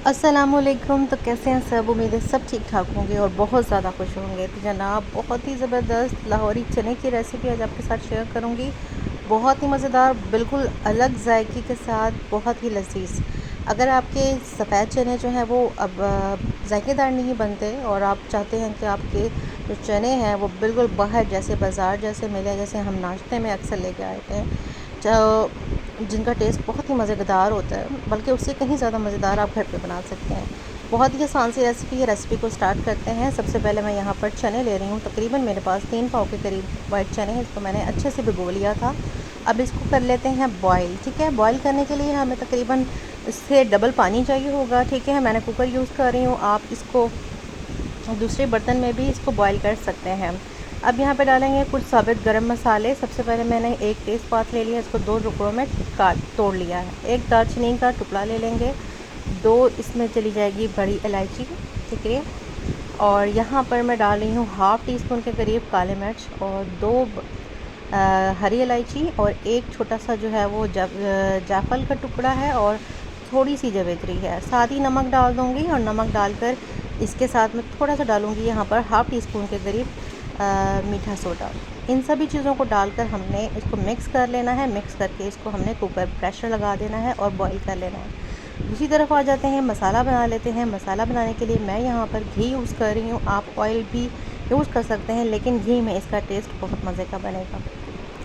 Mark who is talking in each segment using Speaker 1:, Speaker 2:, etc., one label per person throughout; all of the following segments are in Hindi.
Speaker 1: अस्सलामुअलैकुम। तो कैसे हैं सब? उम्मीद है सब ठीक ठाक होंगे और बहुत ज़्यादा खुश होंगे। तो जनाब, बहुत ही ज़बरदस्त लाहौरी चने की रेसिपी आज आपके साथ शेयर करूंगी। बहुत ही मज़ेदार, बिल्कुल अलग जायके के साथ, बहुत ही लजीज। अगर आपके सफ़ेद चने जो हैं वो अब जायकेदार नहीं बनते और आप चाहते हैं कि आपके जो चने हैं वो बिल्कुल बाहर जैसे बाज़ार जैसे मिले, जैसे हम नाश्ते में अक्सर लेके आए थे, जिनका टेस्ट बहुत ही मज़ेदार होता है, बल्कि उससे कहीं ज़्यादा मज़ेदार आप घर पे बना सकते हैं। बहुत ही आसान सी रेसिपी है। रेसिपी को स्टार्ट करते हैं। सबसे पहले मैं यहाँ पर चने ले रही हूँ। तकरीबन मेरे पास 3 पाव के करीब वाइट चने हैं। इसको मैंने अच्छे से भिगो लिया था। अब इसको कर लेते हैं बॉयल। ठीक है, बॉयल करने के लिए हमें तकरीबन इससे डबल पानी चाहिए होगा। ठीक है, मैं कुकर यूज़ कर रही हूँ। आप इसको दूसरे बर्तन में भी इसको बॉयल कर सकते हैं। अब यहाँ पे डालेंगे कुछ साबित गरम मसाले। सबसे पहले मैंने एक तेज़पात ले लिया, इसको 2 टुकड़ों में काट तोड़ लिया है। एक दालचीनी का टुकड़ा ले लेंगे। 2 इसमें चली जाएगी बड़ी इलायची। ठीक है, और यहाँ पर मैं डाल रही हूँ हाफ़ टी स्पून के करीब काले मिर्च और 2 हरी इलायची और एक छोटा सा जो है वो जायफल का टुकड़ा है और थोड़ी सी जावित्री है। साथ ही नमक डाल दूँगी और नमक डालकर इसके साथ में थोड़ा सा डालूँगी यहाँ पर हाफ़ टी स्पून के करीब मीठा सोडा। इन सभी चीज़ों को डालकर हमने इसको मिक्स कर लेना है। मिक्स करके इसको हमने कुकर प्रेशर लगा देना है और बॉईल कर लेना है। दूसरी तरफ आ जाते हैं, मसाला बना लेते हैं। मसाला बनाने के लिए मैं यहाँ पर घी यूज़ कर रही हूँ। आप ऑयल भी यूज़ कर सकते हैं, लेकिन घी में इसका टेस्ट बहुत मज़े का बनेगा।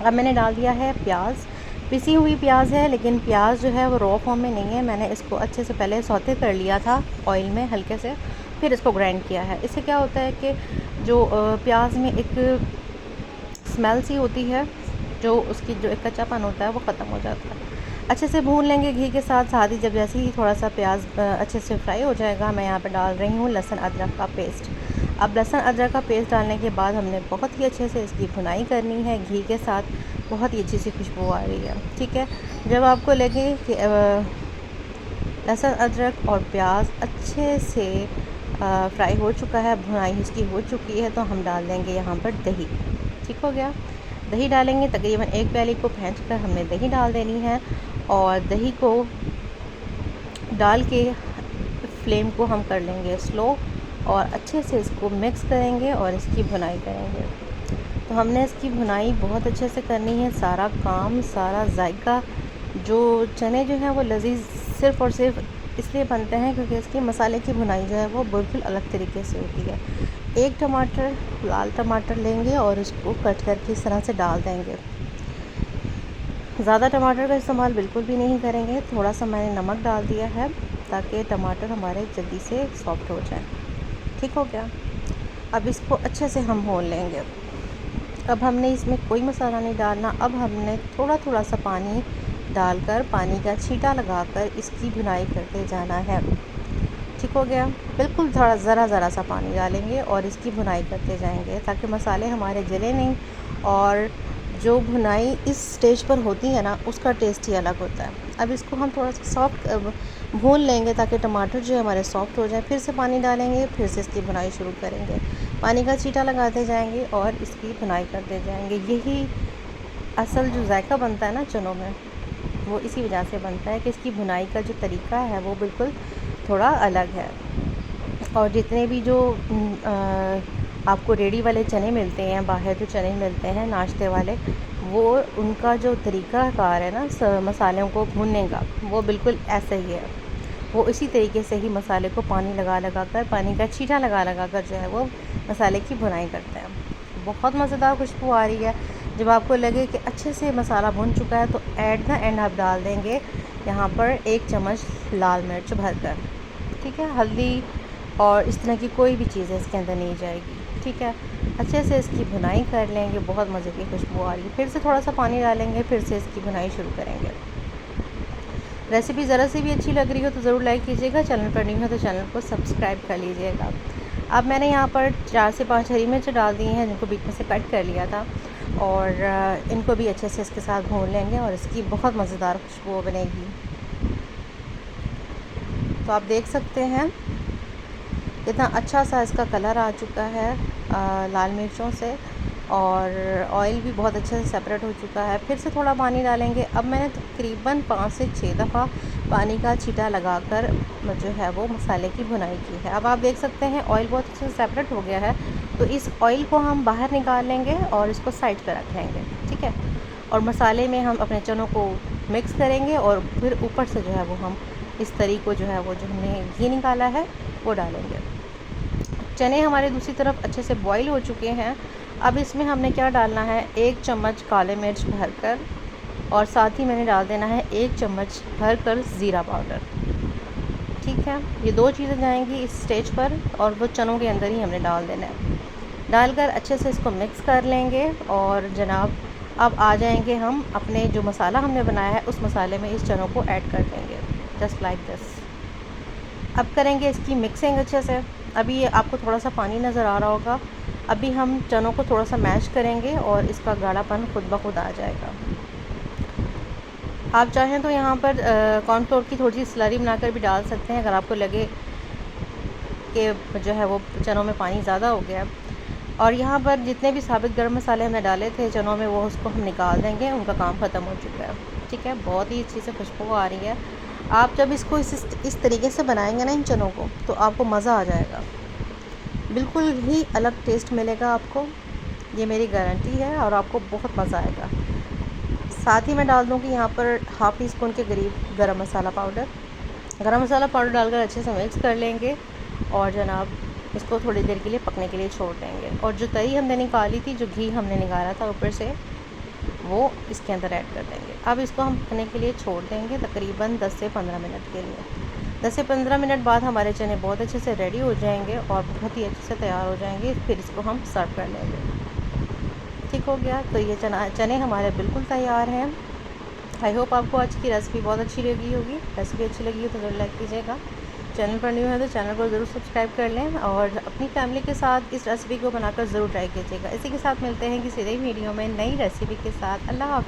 Speaker 1: अब मैंने डाल दिया है प्याज। पिसी हुई प्याज है, लेकिन प्याज जो है वो रॉ फॉर्म में नहीं है। मैंने इसको अच्छे से पहले सौते कर लिया था ऑयल में हल्के से, फिर इसको ग्राइंड किया है। इससे क्या होता है कि जो प्याज में एक स्मेल सी होती है, जो उसकी जो एक कच्चापन होता है वो ख़त्म हो जाता है। अच्छे से भून लेंगे घी के साथ। साथ ही जब जैसे ही थोड़ा सा प्याज अच्छे से फ्राई हो जाएगा, मैं यहाँ पे डाल रही हूँ लहसुन अदरक का पेस्ट। अब लहसुन अदरक का पेस्ट डालने के बाद हमने बहुत ही अच्छे से इसकी भुनाई करनी है घी के साथ। बहुत ही अच्छी सी खुशबू आ रही है। ठीक है, जब आपको लगे कि लहसुन अदरक और प्याज अच्छे से फ्राई हो चुका है, भुनाई इसकी हो चुकी है, तो हम डाल देंगे यहाँ पर दही। ठीक हो गया, दही डालेंगे। तकरीबन 1 प्याली को फेंट कर हमने दही डाल देनी है और दही को डाल के फ्लेम को हम कर लेंगे स्लो और अच्छे से इसको मिक्स करेंगे और इसकी भुनाई करेंगे। तो हमने इसकी भुनाई बहुत अच्छे से करनी है। सारा काम, सारा जायका, जो चने जो हैं वो लजीज सिर्फ़ और सिर्फ इसलिए बनते हैं क्योंकि इसकी मसाले की भुनाई जो है वो बिल्कुल अलग तरीके से होती है। एक टमाटर, लाल टमाटर लेंगे और इसको कट करके इस तरह से डाल देंगे। ज़्यादा टमाटर का इस्तेमाल बिल्कुल भी नहीं करेंगे। थोड़ा सा मैंने नमक डाल दिया है ताकि टमाटर हमारे जल्दी से सॉफ्ट हो जाए। ठीक हो गया, अब इसको अच्छे से हम भून लेंगे। अब हमने इसमें कोई मसाला नहीं डालना। अब हमने थोड़ा थोड़ा सा पानी डालकर, पानी का छींटा लगाकर इसकी भुनाई करते जाना है। ठीक हो गया, बिल्कुल थोड़ा ज़रा सा पानी डालेंगे और इसकी भुनाई करते जाएंगे ताकि मसाले हमारे जले नहीं। और जो भुनाई इस स्टेज पर होती है ना, उसका टेस्ट ही अलग होता है। अब इसको हम थोड़ा सा सॉफ्ट भून लेंगे ताकि टमाटर जो है हमारे सॉफ्ट हो जाए। फिर से पानी डालेंगे, फिर से इसकी भुनाई शुरू करेंगे। पानी का छींटा लगाते जाएंगे और इसकी भुनाई करते जाएंगे। यही असल जो जायका बनता है ना चनों में, वो इसी वजह से बनता है कि इसकी भुनाई का जो तरीका है वो बिल्कुल थोड़ा अलग है। और जितने भी जो आपको रेडी वाले चने मिलते हैं, बाहर जो चने मिलते हैं नाश्ते वाले, वो उनका जो तरीक़ाकार है ना मसालों को भूनने का, वो बिल्कुल ऐसा ही है। वो इसी तरीके से ही मसाले को पानी लगा कर, पानी का छींटा लगा कर जो है वो मसाले की भुनाई करते हैं। बहुत मज़ेदार खुशबू आ रही है। जब आपको लगे कि अच्छे से मसाला भुन चुका है, तो एट द एंड आप डाल देंगे यहाँ पर 1 चम्मच लाल मिर्च भरकर। ठीक है, हल्दी और इस तरह की कोई भी चीज़ इसके अंदर नहीं जाएगी। ठीक है, अच्छे से इसकी भुनाई कर लेंगे। बहुत मज़े की खुशबू आ रही है। फिर से थोड़ा सा पानी डालेंगे, फिर से इसकी भुनाई शुरू करेंगे। रेसिपी ज़रा सी भी अच्छी लग रही हो तो ज़रूर लाइक कीजिएगा। चैनल पर न्यू है तो चैनल को सब्सक्राइब कर लीजिएगा। अब मैंने यहाँ पर 4 से 5 हरी मिर्च डाल दी हैं, जिनको बीच में से कट कर लिया था, और इनको भी अच्छे से इसके साथ भून लेंगे और इसकी बहुत मज़ेदार खुशबू बनेगी। तो आप देख सकते हैं कितना अच्छा सा इसका कलर आ चुका है लाल मिर्चों से, और ऑयल भी बहुत अच्छे से सेपरेट हो चुका है। फिर से थोड़ा पानी डालेंगे। अब मैंने तकरीबन 5 से 6 दफ़ा पानी का छींटा लगाकर जो है वो मसाले की भुनाई की है। अब आप देख सकते हैं ऑयल बहुत अच्छे से सेपरेट हो गया है, तो इस ऑयल को हम बाहर निकाल लेंगे और इसको साइड पर रख लेंगे, ठीक है। और मसाले में हम अपने चनों को मिक्स करेंगे और फिर ऊपर से जो है वो हम इस तरी को जो है वो जो हमने घी निकाला है वो डालेंगे। चने हमारे दूसरी तरफ अच्छे से बॉईल हो चुके हैं। अब इसमें हमने क्या डालना है, 1 चम्मच काले मिर्च भरकर, और साथ ही मैंने डाल देना है 1 चम्मच भरकर ज़ीरा पाउडर, ठीक है। ये 2 चीज़ें जाएंगी इस स्टेज पर और वो चनों के अंदर ही हमने डाल देना है। डालकर अच्छे से इसको मिक्स कर लेंगे और जनाब अब आ जाएंगे हम अपने जो मसाला हमने बनाया है उस मसाले में इस चनों को ऐड कर देंगे, जस्ट लाइक दिस। अब करेंगे इसकी मिक्सिंग अच्छे से। अभी ये आपको थोड़ा सा पानी नज़र आ रहा होगा। अभी हम चनों को थोड़ा सा मैश करेंगे और इसका गाढ़ापन खुद ब खुद आ जाएगा। आप चाहें तो यहाँ पर कॉर्नफ्लोर की थोड़ी सी स्लरी बनाकर भी डाल सकते हैं, अगर आपको लगे कि जो है वो चनों में पानी ज़्यादा हो गया। और यहाँ पर जितने भी साबित गर्म मसाले हमने डाले थे चनों में, वो उसको हम निकाल देंगे, उनका काम ख़त्म हो चुका है, ठीक है। बहुत ही अच्छी से खुशबू आ रही है। आप जब इसको इस तरीके से बनाएंगे ना इन चनों को, तो आपको मज़ा आ जाएगा, बिल्कुल ही अलग टेस्ट मिलेगा आपको, ये मेरी गारंटी है, और आपको बहुत मज़ा आएगा। साथ ही मैं डाल दूँगी यहाँ पर हाफ़ टी स्पून के करीब गरम मसाला पाउडर। गरम मसाला पाउडर डालकर अच्छे से मिक्स कर लेंगे और जनाब इसको थोड़ी देर के लिए पकने के लिए छोड़ देंगे। और जो तरी हमने निकाली थी, जो घी हमने निकाला था ऊपर से, वो इसके अंदर ऐड कर देंगे। अब इसको हम पकने के लिए छोड़ देंगे तकरीबन 10 से 15 मिनट के लिए। 10 से 15 मिनट बाद हमारे चने बहुत अच्छे से रेडी हो जाएंगे और बहुत ही अच्छे से तैयार हो जाएंगे। फिर इसको हम सर्व कर लेंगे। ठीक हो गया, तो ये चने हमारे बिल्कुल तैयार हैं। आई होप आपको आज की रेसिपी बहुत अच्छी लगी होगी। रेसिपी अच्छी लगी हो तो ज़रूर लाइक कीजिएगा। चैनल पर न्यू है तो चैनल को ज़रूर सब्सक्राइब कर लें और अपनी फैमिली के साथ इस रेसिपी को बनाकर ज़रूर ट्राई कीजिएगा। इसी के साथ मिलते हैं किसी नई वीडियो में नई रेसिपी के साथ। अल्लाह हाफ़िज़।